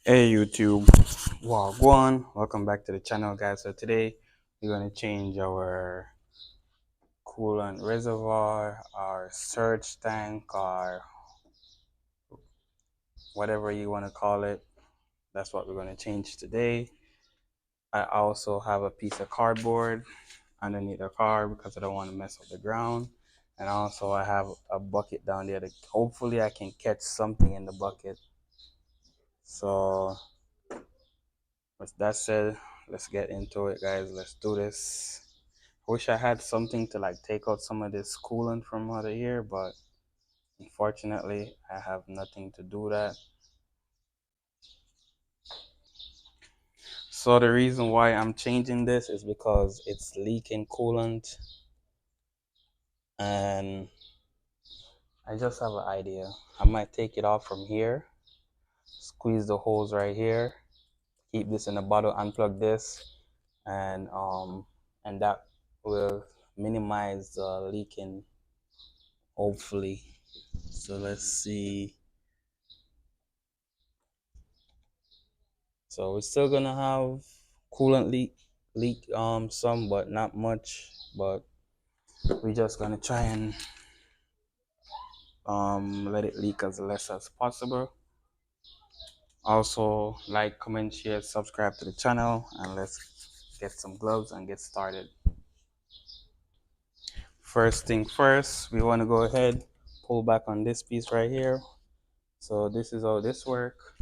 Hey YouTube, Wagwan, welcome back to the channel guys. So today we're going to change our coolant reservoir, our surge tank, or whatever you want to call it. That's what we're going to change today. I also have a piece of cardboard underneath the car because I don't want to mess up the ground. And also I have a bucket down there that hopefully I can catch something in the bucket. So with that said, let's get into it guys. Let's do this. Wish I had something to like take out some of this coolant from out of here, but unfortunately I have nothing to do that. So the reason why I'm changing this is because it's leaking coolant, and I just have an idea. I might take it off from here, squeeze the hose right here, keep this in a bottle, unplug this, and that will minimize the leaking, hopefully. So let's see. So we're still gonna have coolant leak some, but not much. But we're just gonna try and let it leak as less as possible. Also, like, comment, share, subscribe to the channel, and let's get some gloves and get started. First thing first, we want to go ahead, pull back on this piece right here. So this is how this works.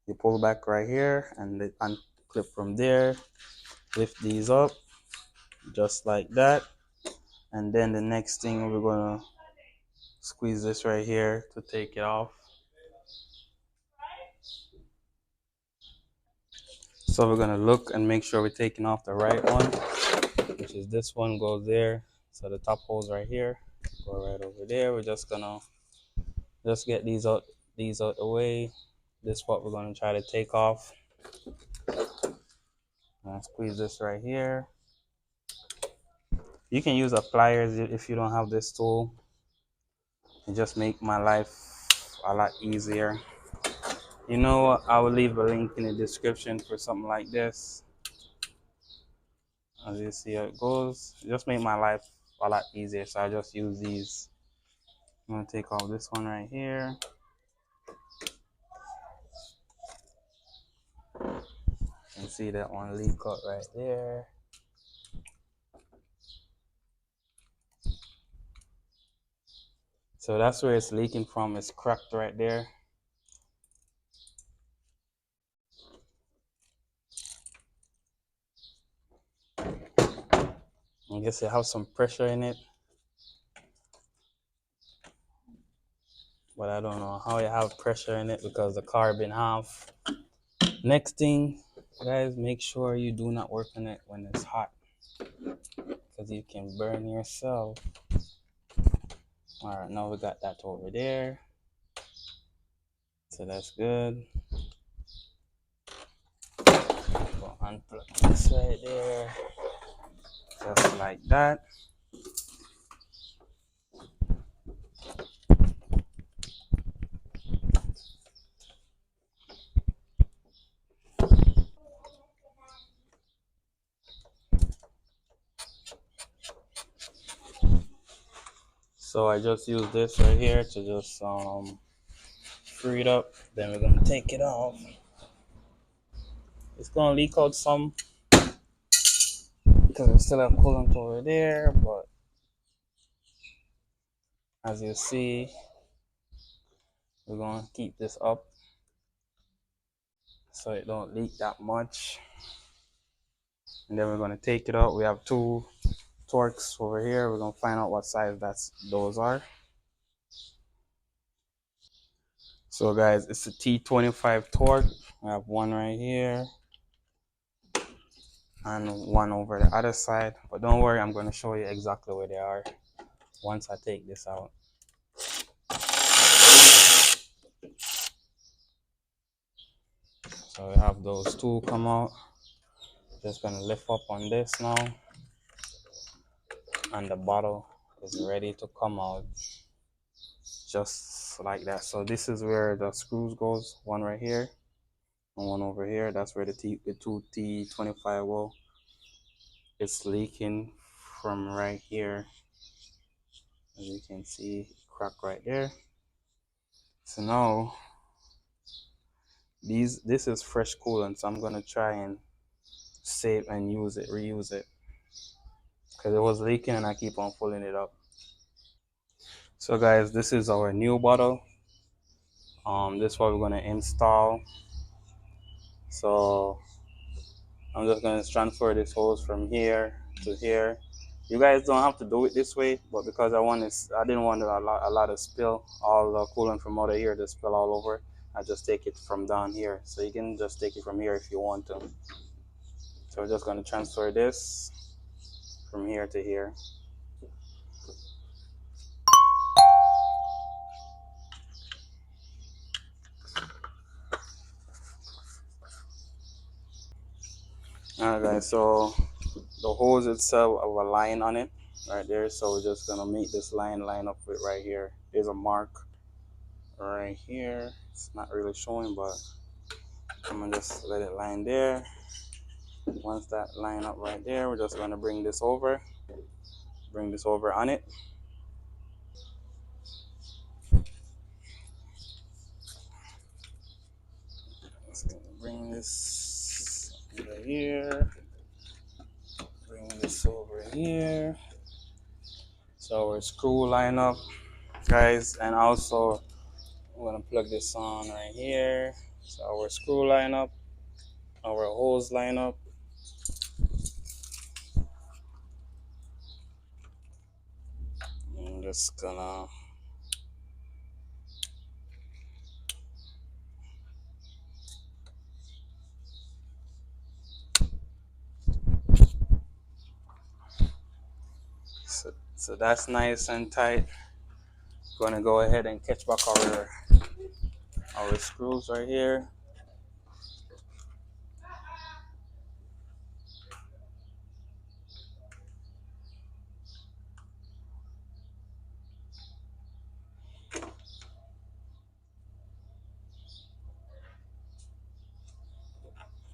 You pull back right here and unclip from there, lift these up just like that, and then the next thing we're gonna squeeze this right here to take it off. So we're gonna look and make sure we're taking off the right one, which is this one goes there. So the top holes right here go right over there. We're just gonna get these out the way. This is what we're gonna try to take off. And squeeze this right here. You can use a pliers if you don't have this tool. It just make my life a lot easier. You know what? I will leave a link in the description for something like this. As you see how it goes, it just make my life a lot easier. So I just use these. I'm gonna take off this one right here. You can see that one leak cut right there. So that's where it's leaking from. It's cracked right there. I guess it has some pressure in it, but I don't know how it have pressure in it because the car been half. Next thing, guys, make sure you do not work on it when it's hot because you can burn yourself. All right, now we got that over there, so that's good. We'll unplug this right there, just like that. So I just use this right here to just free it up. Then we're gonna take it off. It's gonna leak out some because we still have coolant over there, but as you see, we're gonna keep this up so it don't leak that much. And then we're gonna take it out. We have two torques over here. We're gonna find out what size those are. So guys, it's a T25 torque. I have one right here and one over the other side, but don't worry, I'm going to show you exactly where they are once I take this out. So we have those two come out. Just going to lift up on this now, and the bottle is ready to come out, just like that. So this is where the screws goes, one right here and one over here. That's where the two T25 will. It's leaking from right here, as you can see, crack right there. So now this is fresh coolant, so I'm gonna try and save and reuse it, because it was leaking and I keep on pulling it up. So guys, this is our new bottle. This is what we're gonna install. So I'm just gonna transfer this hose from here to here. You guys don't have to do it this way, but because I didn't want a lot of spill, all the coolant from out of here to spill all over. I just take it from down here. So you can just take it from here if you want to. So we're just gonna transfer this from here to here. Alright guys, so the hose itself have a line on it right there, so we're just gonna make this line up with right here. There's a mark right here. It's not really showing, but I'm gonna just let it line there. Once that line up right there, we're just gonna bring this over on it. Just gonna bring this over here, bring this over here. So our screw line up, guys, and also I'm gonna plug this on right here. So our screw line up, our hose line up. I'm just gonna so that's nice and tight. Gonna go ahead and catch back our screws right here.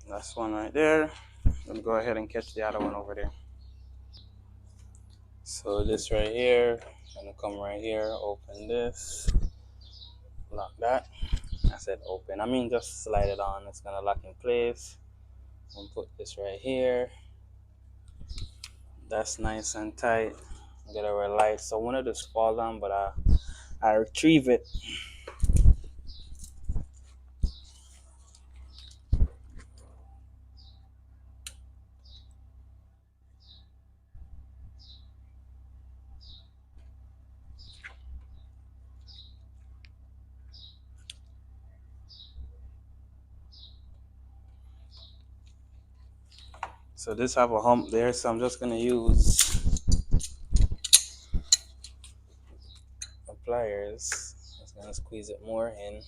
That's one right there. I'm gonna go ahead and catch the other one over there. So this right here, gonna come right here, open this, lock that. I said open, I mean just slide it on. It's gonna lock in place. I'm gonna put this right here. That's nice and tight. Get our light. So one of this falls on, but I retrieve it. So this have a hump there, so I'm just gonna use the pliers. Just gonna squeeze it more in.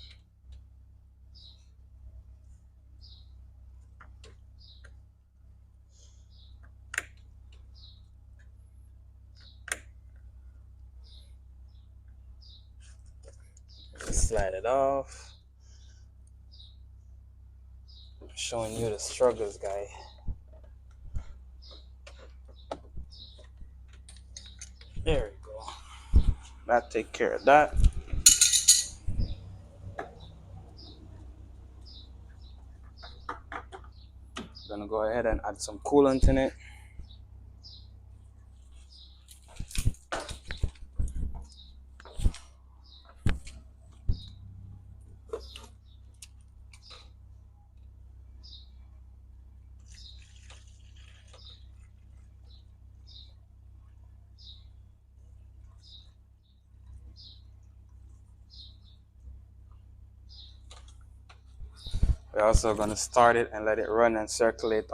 Just slide it off. I'm showing you the struggles, guy. There we go. That take care of that. Gonna go ahead and add some coolant in it. We're also gonna start it and let it run and circulate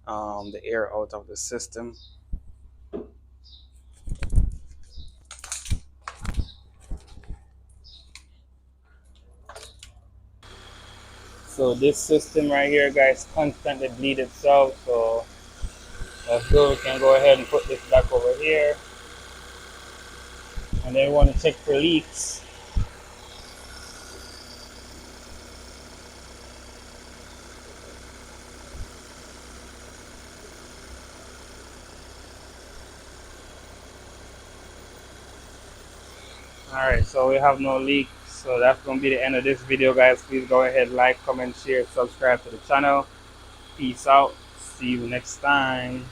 the air out of the system. So this system right here, guys, constantly bleed itself. So let's go. We can go ahead and put this back over here. And then we want to check for leaks. Alright, so we have no leak. So that's going to be the end of this video, guys. Please go ahead, like, comment, share, subscribe to the channel. Peace out. See you next time.